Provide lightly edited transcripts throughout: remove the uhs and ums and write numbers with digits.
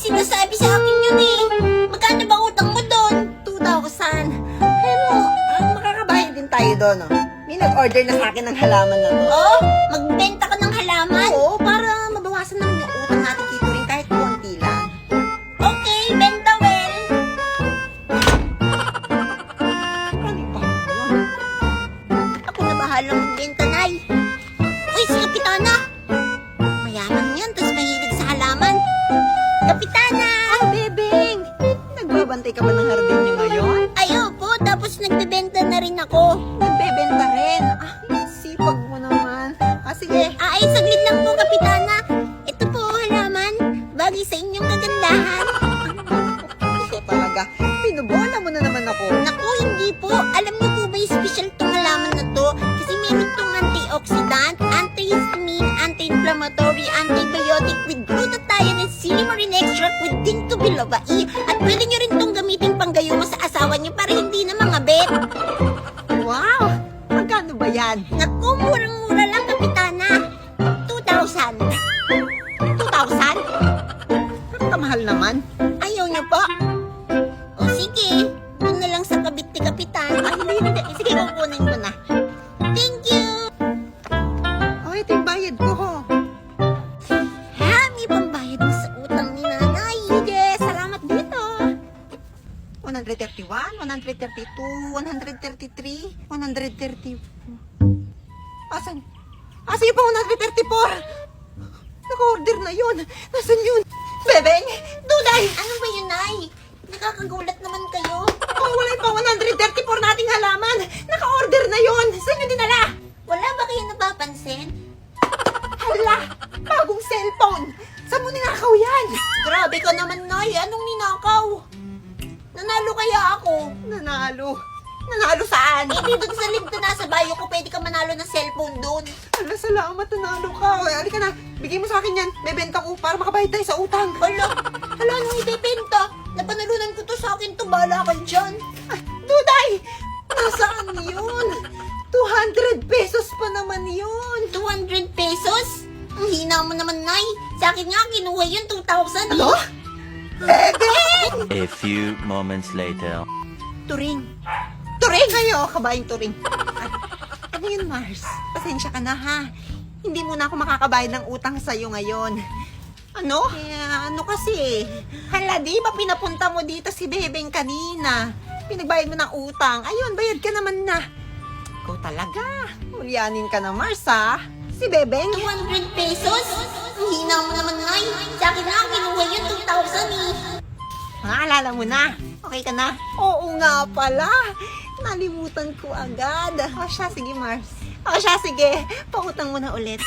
sinasabi sa akin yun eh. Magkano ba utang mo doon? 2,000. Pero, makakabayad din tayo doon, no? May nag-order na sa akin ng halaman na to. Oh, magbenta ka ng halaman? Oo, para mabawasan naman yung utang natin dito rin kahit konti lang. Okay, benta well. Ano ba yun? Ako na bahalang magbenta, Nay. Uy, si Kapitana. Mayaman yan, tapos mahilig sa halaman. Kapitana! Bebeng! Nagbabantay ka ba ng hardin niyo ngayon? Ay, opo, tapos nagbebenta na rin ako. Nagbebenta rin. Sipag mo naman. Sige. Ay, saglit lang po, Kapitana. Ito po, halaman. Bagay sa inyong kagandahan. Ito talaga. Pinubola mo na naman ako. Naku, hindi po. Alam niyo po ba yung special tong halaman na to? Kasi meron tong antioxidant, antihistamine, anti-inflammatory, antibiotic with glutathione and silymarin extract with ginkgo biloba E. At pwede niyo rin tong gamitin panggayuma sa asawa niyo para hindi na mangabit. Wow! Magkano ba yan? Naku, murang-mura lang, Kapitana. 2,000. 2,000? Kamahal naman. Ayaw niyo po? O sige, doon na lang sa kabit ni Kapitan. Ay, hindi. Sige, kukunin ko na. Thank you! Oh, ito yung bayad ko, ho. Ha, may pambayad mo sa utang ni Nanay. Sige, salamat dito. 131, 132, 133, 134. Asan? Sige pa, 134. Naka-order na yun. Nasaan yun? Bebeng! Duday! Ano ba yun, Nay? Nakakagulat naman kayo. Oh, wala pa 134 nating halaman. Naka-order na yun. Saan yun dinala? Wala ba kayo napapansin? Hala! Bagong cellphone! Saan mo ninakaw yan? Grabe ka naman, Nay. Anong ninakaw? Nanalo kaya ako? Nanalo. Nanalo saan? Eh, dito sa link na nasa bio ko, pwede ka manalo ng cellphone doon. Hala, salamat. Nanalo ka. O, halika na. Bigay mo sa akin yan. Bebenta ko para makabayad tayo sa utang. Hala, anong ibebenta? Napanalunan ko to sa akin to. Bahala ka dyan. Duday! Nasaan yun? 200 pesos pa naman yun. 200 pesos? Ang hina mo naman, Nay. Sa akin nga, kinuha yun 2,000. Ano? Bebeng! A few moments later. Turing. Turing kayo, kabayang Turing. Ano yun, Mars? Pasensya ka na, ha? Hindi mo na ako makakabayad ng utang sa'yo ngayon. Ano? Ano kasi? Hala, di ba pinapunta mo dito si Bebeng kanina? Pinagbayad mo ng utang. Ayun, bayad ka naman na. Ikaw talaga. Ulyanin ka na, Mars, ha? Si Bebeng? 200 pesos? Ang hina mo naman, Nay. Sa akin nga, kinuha yun 2,000 eh. Maalala mo na. Okay ka na? Oo nga pala. Nalimutan ko agad. O siya, sige, Mars. O siya, sige. Pautang mo na ulit.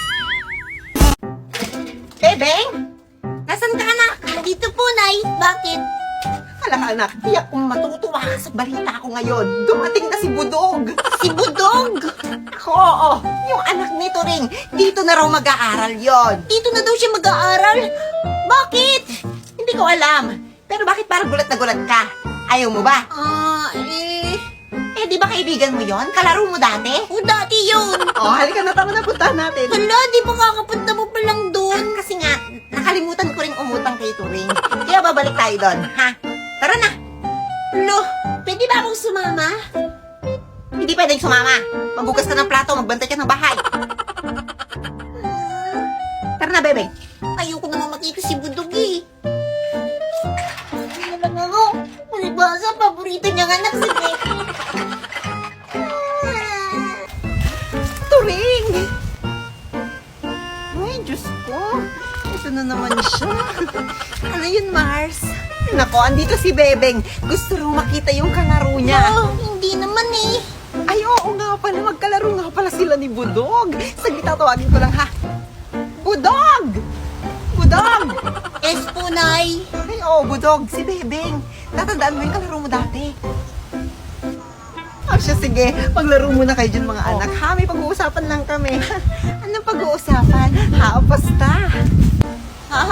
Bebeng! Nasaan ka, anak? Dito po, Nay. Bakit? Alam ka, anak, tiyak kong matutuwa ka sa balita ko ngayon. Dumating na si Budog. Si Budog! Ako, oo. Yung anak ni Turing. Dito na raw mag-aaral yon. Dito na daw siya mag-aaral. Bakit? Hindi ko alam. Pero bakit parang gulat na gulat ka? Ayaw mo ba? Di ba kaibigan mo yon? Kalaro mo dati? O, dati yun. Oh, halika na, tama na, puntahan natin. Hala, di ba kakapunta mo pa lang doon? Kasi nga, nakalimutan ko rin umutang kay Turing. Kaya babalik tayo doon, ha? Tara na! Lo, pwede ba akong sumama? Hindi pwedeng sumama. Magbukas ka ng plato, magbantay ka ng bahay. Tara na, bebe. Ayoko naman makita si Budog eh. Hindi na lang ako. Malibasa, paborito niyang anak si Becky. Turing! Ay, Diyos ko. Ito na naman siya. Ano yun, Mars? Nako, andito si Bebeng. Gusto rin makita yung kalaro niya. Oh, hindi naman eh. Ay, oo nga pala. Magkalaro nga pala sila ni Budog. Saglit, tatawagin ko lang, ha? Budog! Budog! Yes po, Nay. Ay, oo, Budog. Si Bebeng. Tatandaan mo yung kalaro mo dati. Siya, sige. Paglaro muna kayo dyan, mga anak. Ha, may pag-uusapan lang kami. Anong pag-uusapan? Ha, basta. Ha?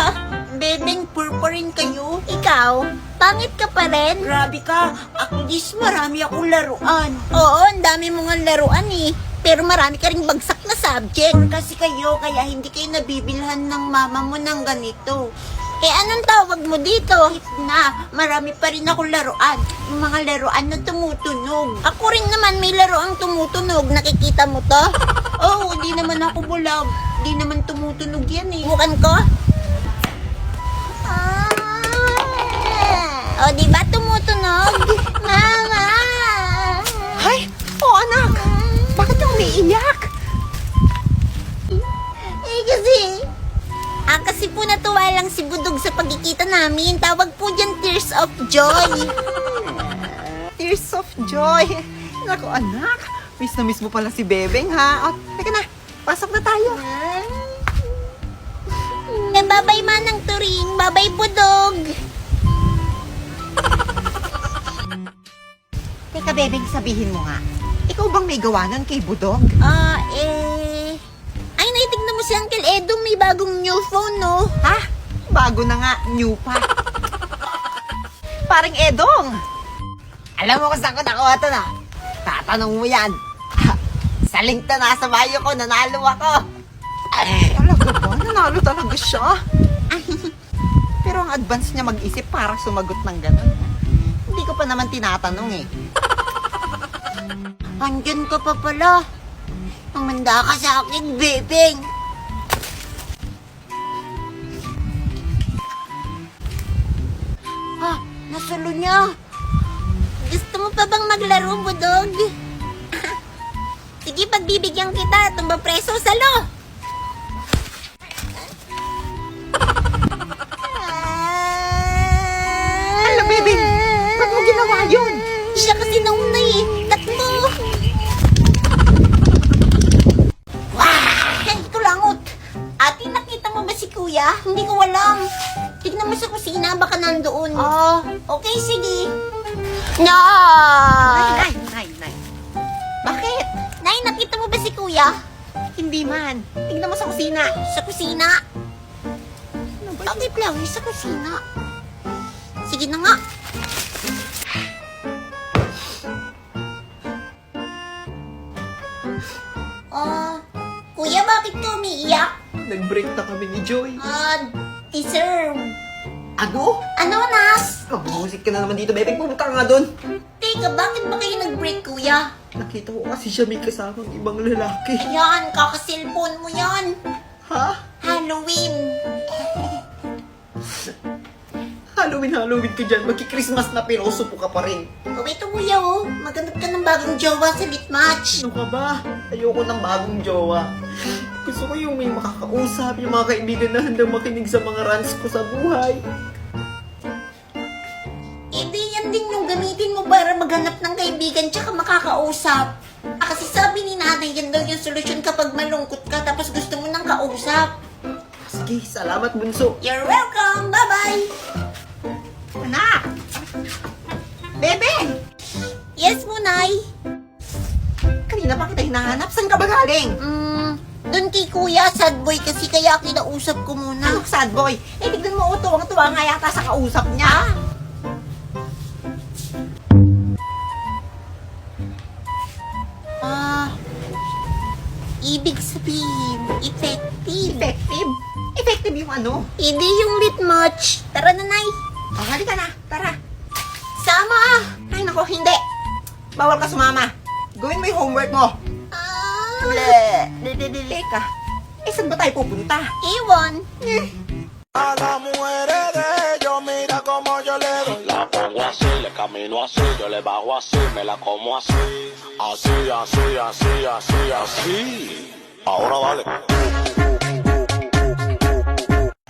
Bebeng, purpurin kayo. Ikaw, pangit ka pa rin. Grabe ka. Ako dis, marami akong laruan. Oo, ang dami mong laruan eh. Pero marami ka ring bagsak na subject. Kasi kayo, kaya hindi kayo nabibilhan ng mama mo ng ganito. Eh, anong tawag mo dito? Na, marami pa rin akong laruan. Yung mga laruan na tumutunog. Ako rin naman may laruang tumutunog. Nakikita mo to? Oo, di naman ako bulag. Di naman tumutunog yan eh. Bukan ko? O, di ba tumutunog? Mama! Ay, anak! Bakit ka umiiyak? Kasi po natuwa lang si Budog sa pagkikita namin. Tawag po dyan Tears of Joy. Tears of joy. Naku, anak. Miss na miss mo pala si Bebeng, ha? O, teka na. Pasok na tayo. Babay Manang Turing, babay Budog. Teka, Bebeng, sabihin mo nga. Ikaw bang may gawa nun kay Budog? Ay, naitignan mo si Uncle Edong, may bagong new phone, no? Ha? Bago na nga, new pa. Paring Edong. Alam mo kung saan ko nakuha ito na? Tatanong mo yan. Sa link na nasa bio ko, nanalo ako. Talaga ba? Nanalo talaga siya? Pero ang advance niya mag-isip para sumagot ng gano'n. Hindi ko pa naman tinatanong eh. Andyan ka pa pala. Mamanda ka sa akin, Bebeng. Nasalo niya. Gusto mo pa bang maglaro, Budog? Sige, pagbibigyan kita. Tumba preso, salo. Hala, Bebeng! Ba't mo ginawa yun? Siya kasi nauna eh. Takbo. Wow! Ito langot. Ate, nakita mo ba si Kuya? Hindi ko alam. Tignan mo sa kusina, baka nandoon. Okay, sige. No! Nay. Bakit? Nay, nakita mo ba si Kuya? Hindi man. Tingnan mo sa kusina. Sa kusina? Ano ba? Bakit lang? Sa kusina. Sige na nga. Kuya, bakit ka umiiyak? Nag-break na kami ni Joy. Deserve. Ano? Ano, Nas? Musik ka na naman dito, Bebeng. Pumunta ka nga doon. Teka, bakit ba kayo nag-break, Kuya? Nakita ko kasi siya may kasamang ibang lalaki. Yan, kakasilpon mo yan. Ha? Halloween. Halloween ka dyan. Magki-Christmas na piloso po ka pa rin. Ito, Kuya, maghanap ka ng bagong jowa sa lit match. Ano ka ba? Ayoko ng bagong jowa. Gusto ko yung may makakausap, yung mga kaibigan na handang makinig sa mga rants ko sa buhay. Di yan din yung gamitin mo para maghanap ng kaibigan tsaka makakausap. Kasi sabi ni nanay, yan daw yung solusyon kapag malungkot ka tapos gusto mo ng kausap. Sige, salamat bunso. You're welcome! Bye-bye! Anak! Bebe! Yes, Munay? Kanina pa kita hinahanap. Saan ka ba galing? Doon kay Kuya, sad boy kasi kaya kinausap ko muna. Ano, sad boy? Eh, tignan mo, tuwang-tuwa nga yata sa kausap niya. Ibig sabihin, effective. Effective? Effective yung ano? Hindi yung lit match. Tara na, Nay. Oh, halika na. Tara. Sama! Ay, nako, hindi. Bawal ka sumama. Gawin mo yung homework mo. Teka. Eh, saan ba tayo pupunta? Ewan. A las mujeres de ellos, mira como yo le doy. La pongo así, le camino así, yo le bajo así, me la como así. Así, así, así, así, así. Ahora dale.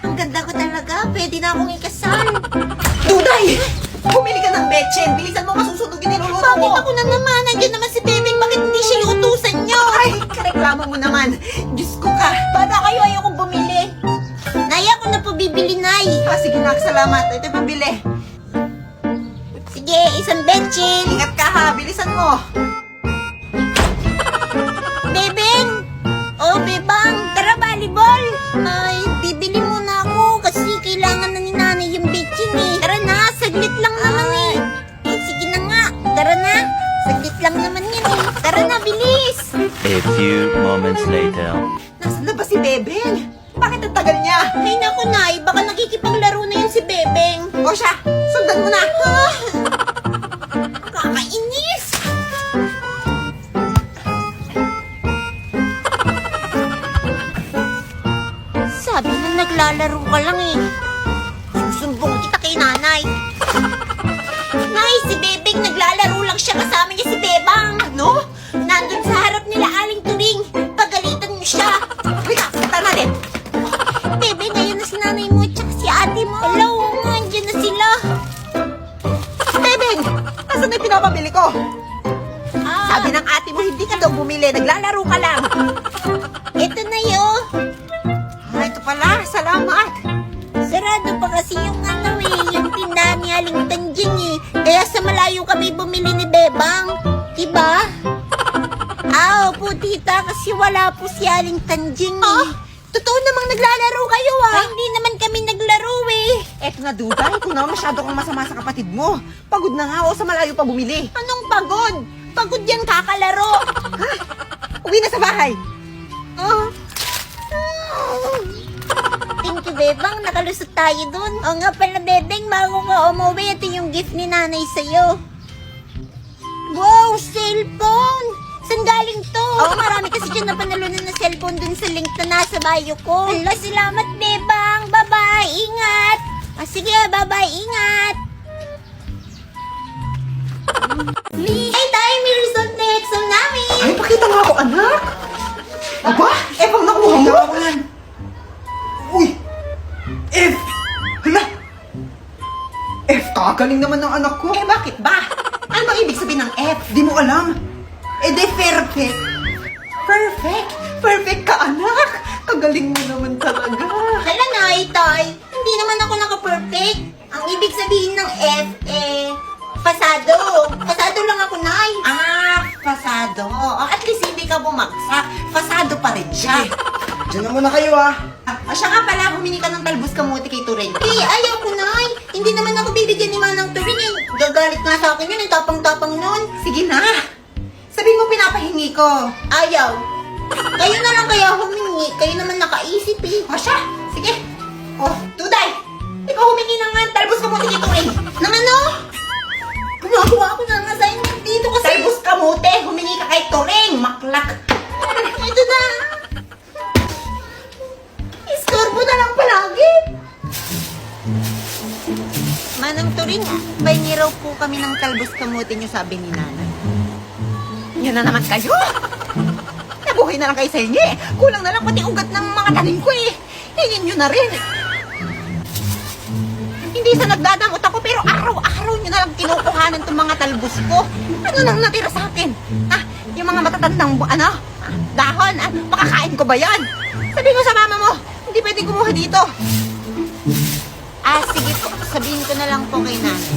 Ang ganda ko talaga. Pwede na akong ikasal. Duday! Bumili ka ng betchen. Bilisan mo, masusunog yung niluluto Bakit mo. ako na naman? Nandiyan naman si Bebeng. Bakit hindi siya yung utusan niyo? Ay, kareklamo mo naman. Diyos ko ka. Bada kayo ayokong bumili. Nay, ako na po bibili, Nay. Sige na, salamat. Ito yung pabili. Sige, isang betchin. Ingat ka ha, bilisan mo. Bebeng! Oh, Bebang! Tara, volleyball! Ay, bibili muna ako kasi kailangan na ni nanay yung betchin eh. Tara na, saglit lang naman eh. Sige na nga, tara na. Saglit lang naman yan eh. Tara na, bilis! A few moments later. Nasaan na ba si Bebeng? Bakit tagal niya. Ay naku, Nay, baka nakikipaglaro na yan si Bebeng. O siya, sundan mo na. Kakainis! Sabi na naglalaro ka lang eh. Susumbong kita kay nanay. Nay, si Bebeng naglalaro lang siya, kasama niya si Bebang. Ano? Nandun sa harap nila Aling Turing. Pagalitan mo siya. Halika, punta natin. Bebe, ngayon na si nanay mo at saka si ate mo. Hello, andyan na sila. Bebeng, nasan na yung pinapabili ko? Ah, Sabi ng ate mo, hindi ka daw bumili. Naglalaro ka lang. ito na yun. Ito pala, salamat. Sarado pa kasi yung yung tindahan ni Aling Tanjing eh. Kaya sa malayo kami bumili ni Bebang. Diba? Opo, tita, kasi wala po si Aling Tanjing eh. Totoo namang naglalaro kayo Hindi naman kami naglaro eh. Eto na, Duda, ikaw na masyado kang masama sa kapatid mo. Pagod na nga ako sa malayo pa bumili. Anong pagod? Pagod yan kakalaro. Uwi na sa bahay. Thank you, Bebang. Nakalusot tayo dun. O nga pala, Bebeng, bago ka umuwi, ito yung gift ni nanay sa'yo. Wow, cellphone! Saan galing to? Marami kasi dyan na panalunan na cellphone dun sa link na nasa bio ko. Hala, salamat, Bebang. Bye-bye, ingat. Sige, bye-bye, ingat. Hey, tayo, may result na exam namin. Ay, pakita nga ako, anak. Aba, pang nakuha mo? Uy, F. Hala. F, kagaling naman ng anak ko. Bakit ba? Ano bang ibig sabihin ng F? Di mo alam. De perfect. Perfect? Perfect ka, anak. Kagaling mo naman talaga. Hala na, Tay. Hindi naman ako naka-perfect. Ang ibig sabihin ng F, pasado. Pasado lang ako, Nay. Pasado. At least hindi ka bumagsak. Pasado pa rin siya. Diyan na muna kayo Siya nga pala, humingi ka ng talbos kamuti kay Turing. Ayaw ko, Nay. Hindi naman ako bibigyan ni Manang Turing eh. Gagalit nga sa akin yun, tapang-tapang nun. Sige na. Sabihin mo pinapahingi ko. Ayaw. Kayo na lang kaya humingi. Kayo naman nakaisip eh. Siya. Sige. Tuday. Ikaw humingi ng talbos kamuti kay Turing. Nang ano? Gumagawa ako ng assignment dito kasi. Talbos kamuti, humingi ka kay Turing. Maklak. Ito na. Istorbo na lang palagi. Manang Turing, pahingi raw po kami ng talbos kamuti niyo, sabi ni Nanay. Yun na naman kayo. Nabuhay na lang kayo sa hingi. Kulang na lang pati ugat ng mga tanim ko eh. Hingin nyo na rin. Hindi sa nagdadamot ako, pero araw-araw nyo na lang kinukuhanan itong mga talbos ko. Ano nang natira sa akin? Yung mga matatandang, dahon, makakain ko ba yan? Sabi mo sa mama mo, hindi pwede kumuha dito. Sige po. Sabihin ko na lang po kay nanay.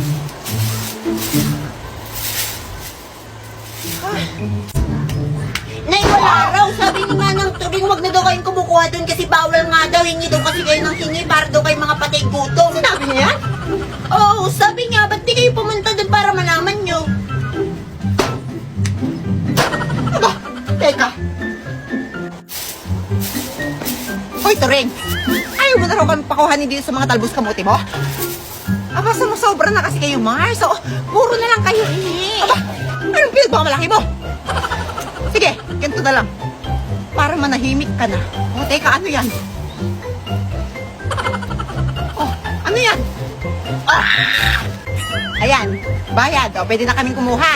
Nay, wala raw. Sabi ni Manang Turing, wag na daw kayong kumukuha doon kasi bawal nga daw. Hingi daw kasi kayo ng hingi para daw kayo mga patay gutom. Sinabi niya yan? Oo, sabi niya, ba't di kayo pumunta doon para malaman nyo? Teka. Hoy, Turing. Ayaw mo na raw kami pakuhanin dito sa mga talbos kamuti mo? Sobra na kasi kayo, Mars. Puro na lang kayo. Anong pinagmamalaki mo? Sige, ganito na lang. Para manahimik ka na. Teka, ano yan? Ano yan? Ayan, bayad. Pwede na kaming kumuha.